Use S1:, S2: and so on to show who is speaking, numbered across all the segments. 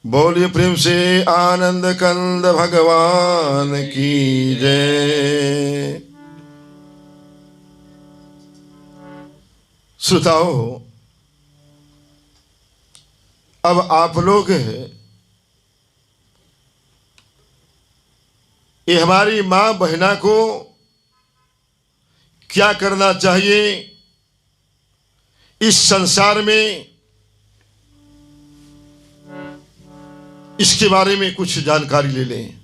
S1: बोलिए प्रेम से आनंद कंद भगवान की जय। श्रोताओ, अब आप लोग ये हमारी मां बहना को क्या करना चाहिए इस संसार में, इसके बारे में कुछ जानकारी ले लें।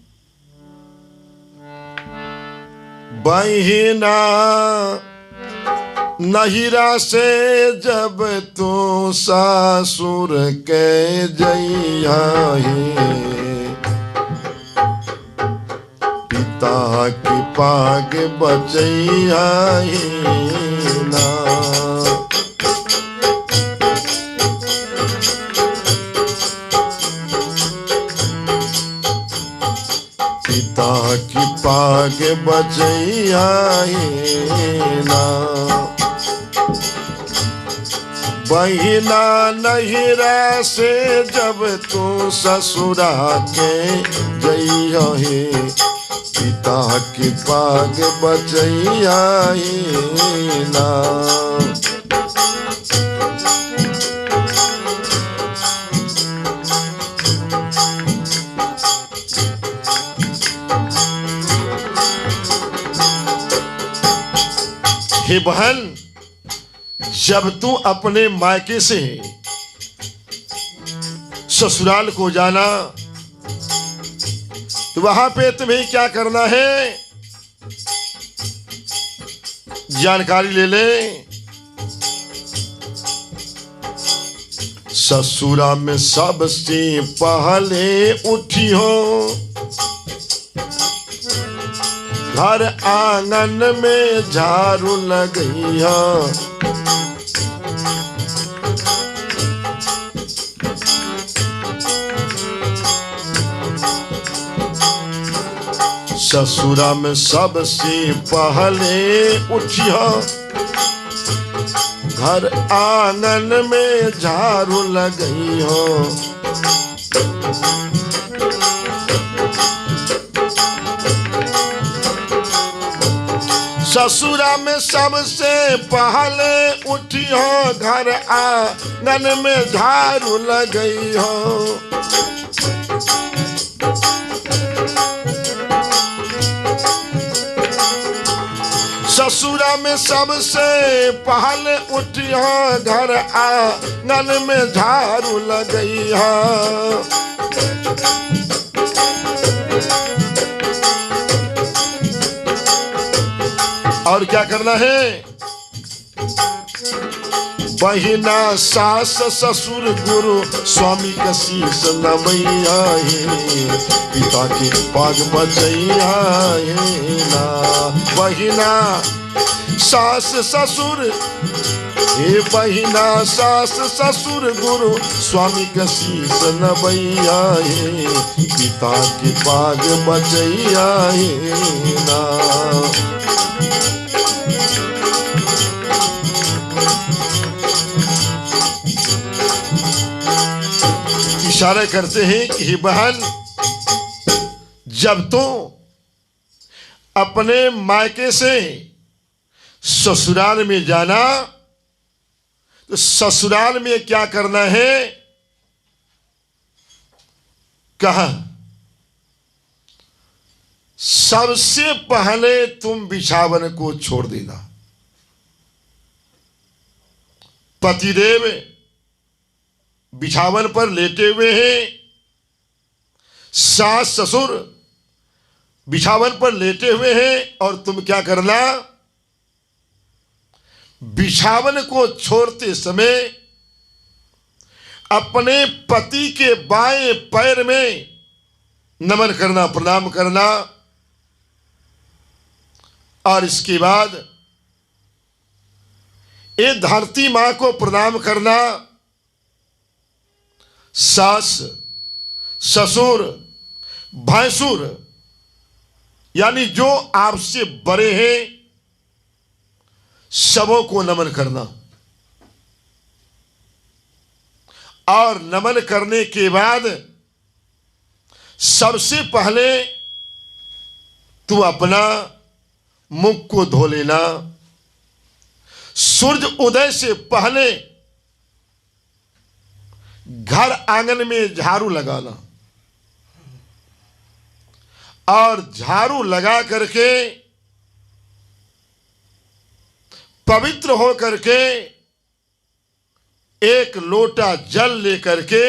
S1: बहिना नहिरा से जब तू सासुर के जइहा हे, पिता की पाग बचैहा हे ना। पिता की पाग बचैया ना। बहिना नहिरा से जब तू ससुरा के जइया हे, पिता की पाग बचैया ना। हे बहन, जब तू अपने मायके से ससुराल को जाना तो वहां पे तुम्हें क्या करना है, जानकारी ले ले। ससुरा में सबसे पहले उठी हो, घर आंगन में झाड़ू लगैया। ससुरा में सबसे पहले उठिया, घर आंगन में झाड़ू लगैया। ससुरा में सबसे पहले उठी हो, घर आंगन में झाड़ू लगई हो। ससुरा में सबसे पहले उठी हो, घर आंगन में झाड़ू लगई हो। और क्या करना है, बहिना सास ससुर गुरु स्वामी का शीश नवैया हे, पिता की पाग बचैया हे ना। बहिना सास ससुर, हे बहिना सास ससुर गुरु स्वामी का शीश नवैया हे, पिता की पाग बचैया हे ना। इशारा करते हैं कि हे बहन, जब तू अपने मायके से ससुराल में जाना तो ससुराल में क्या करना है, कहा सबसे पहले तुम बिछावन को छोड़ देना। पतिदेव बिछावन पर लेटे हुए हैं, सास ससुर बिछावन पर लेटे हुए हैं, और तुम क्या करना, बिछावन को छोड़ते समय अपने पति के बाएं पैर में नमन करना, प्रणाम करना। और इसके बाद ये धरती मां को प्रणाम करना। सास ससुर भैंसुर यानी जो आपसे बड़े हैं सबों को नमन करना। और नमन करने के बाद सबसे पहले तू अपना मुख को धो लेना। सूर्य उदय से पहले घर आंगन में झाड़ू लगाना और झाड़ू लगा करके पवित्र हो करके एक लोटा जल लेकर के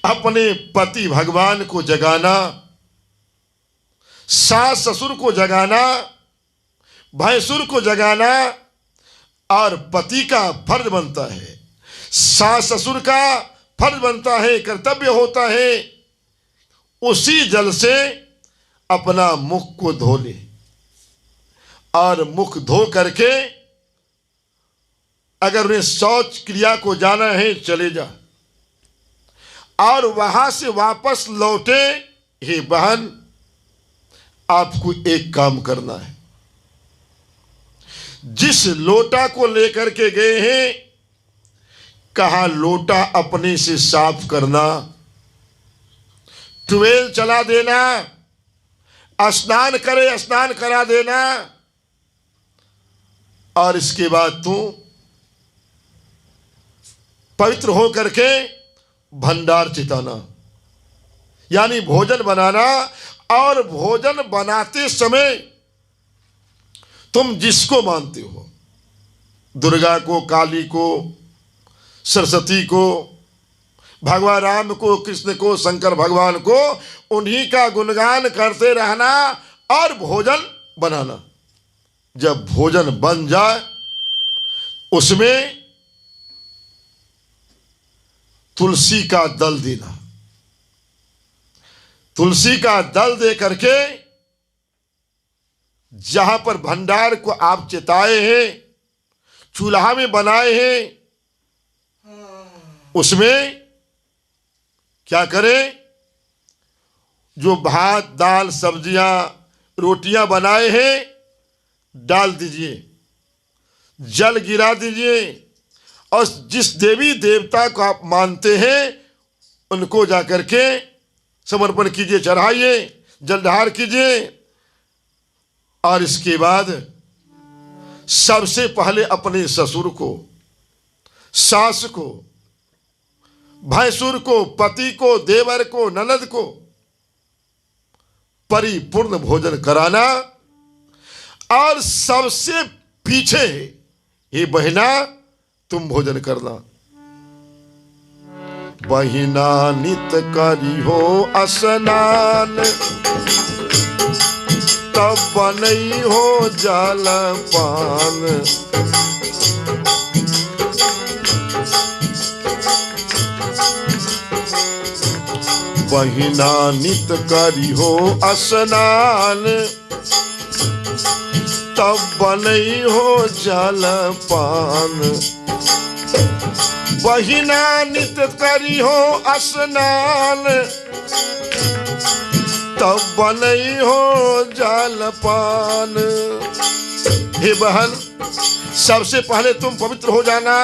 S1: अपने पति भगवान को जगाना, सास ससुर को जगाना, भैंसुर को जगाना। और पति का फर्ज बनता है, सास ससुर का फर्ज बनता है, कर्तव्य होता है, उसी जल से अपना मुख को धो ले और मुख धो करके अगर उन्हें शौच क्रिया को जाना है चले जा और वहां से वापस लौटे। हे बहन, आपको एक काम करना है। जिस लोटा को लेकर के गए हैं, कहा लोटा अपने से साफ करना, ट्यूबवेल चला देना, स्नान करे स्नान करा देना और इसके बाद तू पवित्र हो करके भंडार चिताना, यानी भोजन बनाना। और भोजन बनाते समय तुम जिसको मानते हो, दुर्गा को, काली को, सरस्वती को, भगवान राम को, कृष्ण को, शंकर भगवान को, उन्हीं का गुणगान करते रहना और भोजन बनाना। जब भोजन बन जाए उसमें तुलसी का दल देना। तुलसी का दल दे करके जहां पर भंडार को आप चिताए हैं, चूल्हा में बनाए हैं, उसमें क्या करें, जो भात दाल सब्जियां रोटियां बनाए हैं डाल दीजिए, जल गिरा दीजिए और जिस देवी देवता को आप मानते हैं उनको जाकर के समर्पण कीजिए, चढ़ाइए, जलधार कीजिए। और इसके बाद सबसे पहले अपने ससुर को, सास को, भैंसुर को, पति को, देवर को, ननद को परिपूर्ण भोजन कराना। और सबसे पीछे ये बहिना तुम भोजन करना। बहिना नित करी हो स्नान, तब बनई हो जल पान। बहिना नित करी हो स्नान, तब बनई हो जल पान। बहिना नित करी हो स्नान, तब बनई हो जल पान। हे बहन, सबसे पहले तुम पवित्र हो जाना,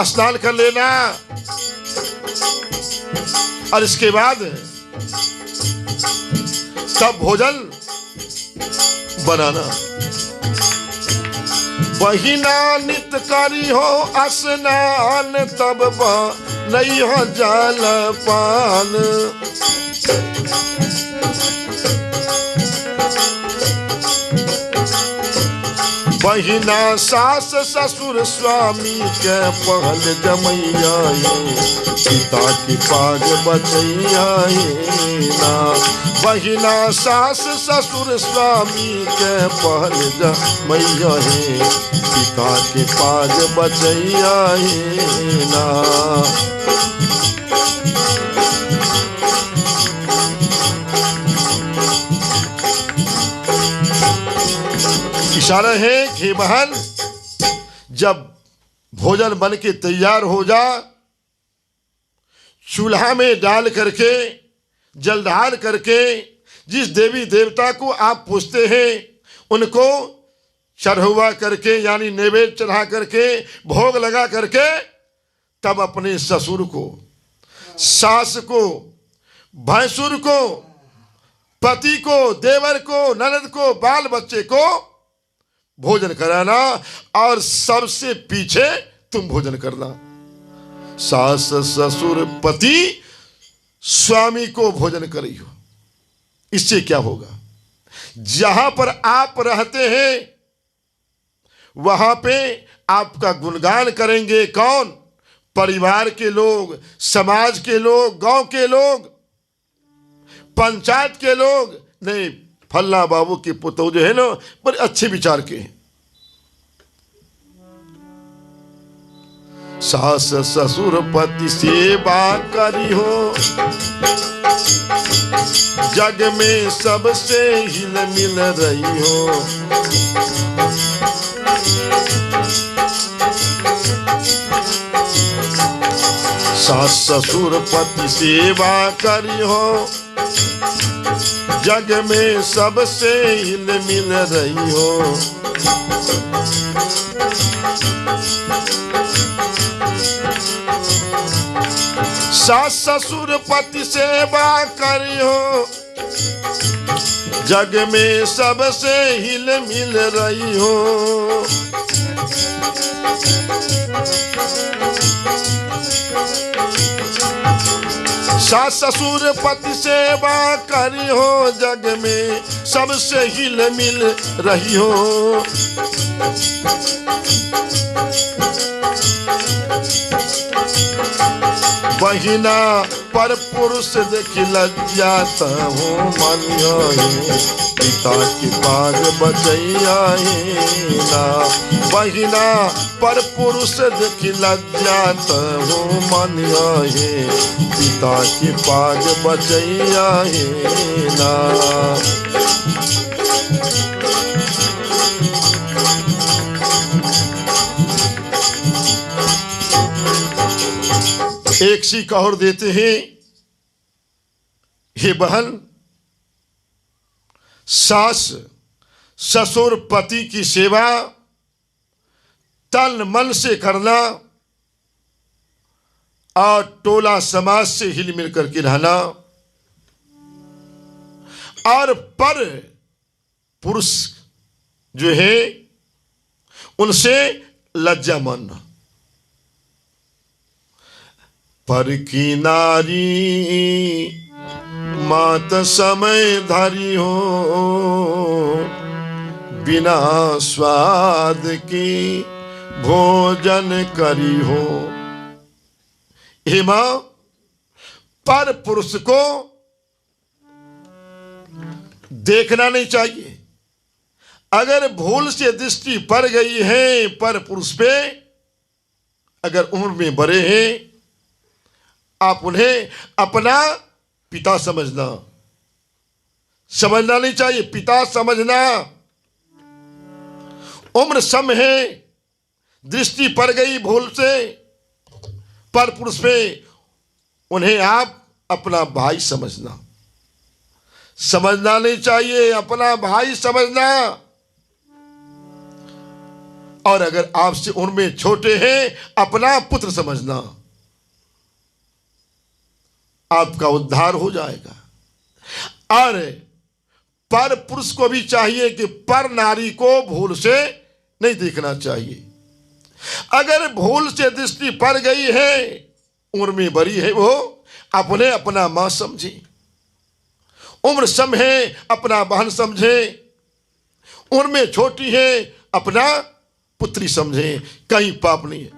S1: स्नान कर लेना और इसके बाद तब भोजन बनाना। बहिना नित करी हो स्नान, तब बनई हो जल पान। बहिना सास ससुर स्वामी के पहल जमैया, पिता की पाग बचैया ना। बहिना सास ससुर स्वामी के पहल जमैया, पिता के पाग बचैया ना। इशारा है कि बहन, जब भोजन बन के तैयार हो जा, चूल्हा में डाल करके जल ढाल करके जिस देवी देवता को आप पूजते हैं उनको चढ़वा करके, यानी नैवेद्य चढ़ा करके, भोग लगा करके, तब अपने ससुर को, सास को, भैंसुर को, पति को, देवर को, ननद को, बाल बच्चे को भोजन कराना और सबसे पीछे तुम भोजन करना। सास ससुर पति स्वामी को भोजन करियो। इससे क्या होगा? जहां पर आप रहते हैं वहां पे आपका गुणगान करेंगे कौन? परिवार के लोग, समाज के लोग, गांव के लोग, पंचायत के लोग। नहीं, फल्ला बाबू के पुत्र जो है ना बड़े अच्छे विचार के हैं। सास ससुर पति सेवा करी हो, जग में सबसे हिल मिल रही हो। सास ससुर पति सेवा करी हो, जग में सबसे हिल मिल रही हो। सास ससुर पति सेवा करी हो, जग में सबसे हिल मिल रही हो। सास ससुर पति सेवा करी हो, जग में सबसे हिल मिल रही हो। बहिना पर पुरुष देखी लज्जात हो, मानिया पिता की पाग बचैया ना। बहिना पर पुरुष देखी लज्जात हो, मानिया पिता की पाग बचैया ना। एक सीख और देते हैं, हे बहन, सास ससुर पति की सेवा तन मन से करना और टोला समाज से हिल मिल करके रहना और पर पुरुष जो है उनसे लज्जा मानना। पर की नारी मात समय धारी हो, बिना स्वाद की भोजन करी हो। हे मां, पर पुरुष को देखना नहीं चाहिए। अगर भूल से दृष्टि पड़ गई है पर पुरुष पे, अगर उम्र में बड़े हैं, आप उन्हें अपना पिता समझना नहीं चाहिए। पिता समझना। उम्र सम है, दृष्टि पड़ गई भूल से पर पुरुष पे, उन्हें आप अपना भाई समझना नहीं चाहिए, अपना भाई समझना। और अगर आपसे उम्र में छोटे हैं, अपना पुत्र समझना, आपका उद्धार हो जाएगा। और पर पुरुष को भी चाहिए कि पर नारी को भूल से नहीं देखना चाहिए। अगर भूल से दृष्टि पड़ गई है, उम्र में बड़ी है, वो अपने अपना मां समझे। उम्र सम है, अपना बहन समझे। उम्र में छोटी है, अपना पुत्री समझे। कहीं पाप नहीं है।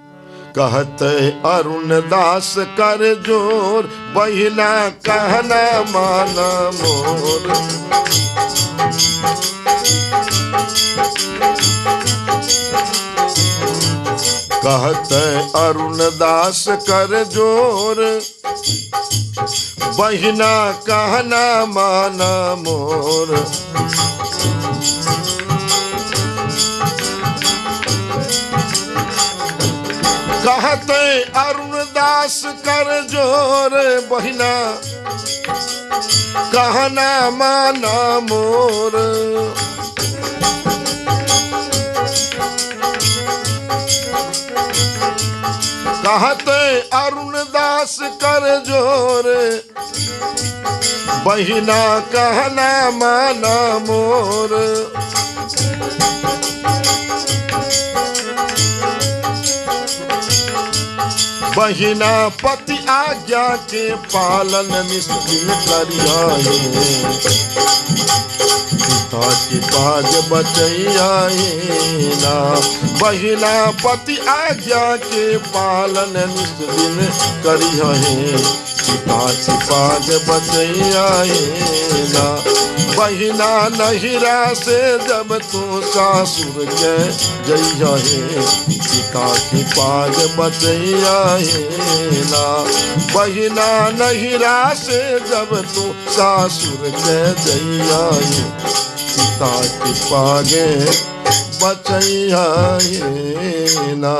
S1: कहत अरुण दास कर जोर, बहिना कहना माना मोर। कहत अरुण दास कर जोर, बहिना कहना माना मोर। कहते अरुण दास कर जोर, बहिना कहना माना मोर। कहते अरुणदास कर जोर, बहिना कहना माना मोर। बहिना पति आज्ञा के पालन निष्ठिन करियाए, पिता की पाग बचैयाए ना। बहिना पति आज्ञा के पालन निष्ठिन करियाए, पिता की पाग बचैयाए ना। बहिना नहिरा से जब तू सासुर के जइयाए, पिता की पाग बचैयाए ना। बहिना नहिरा से जब तू सासुर के जइयाए, पिता की पागे बचैयाए ना।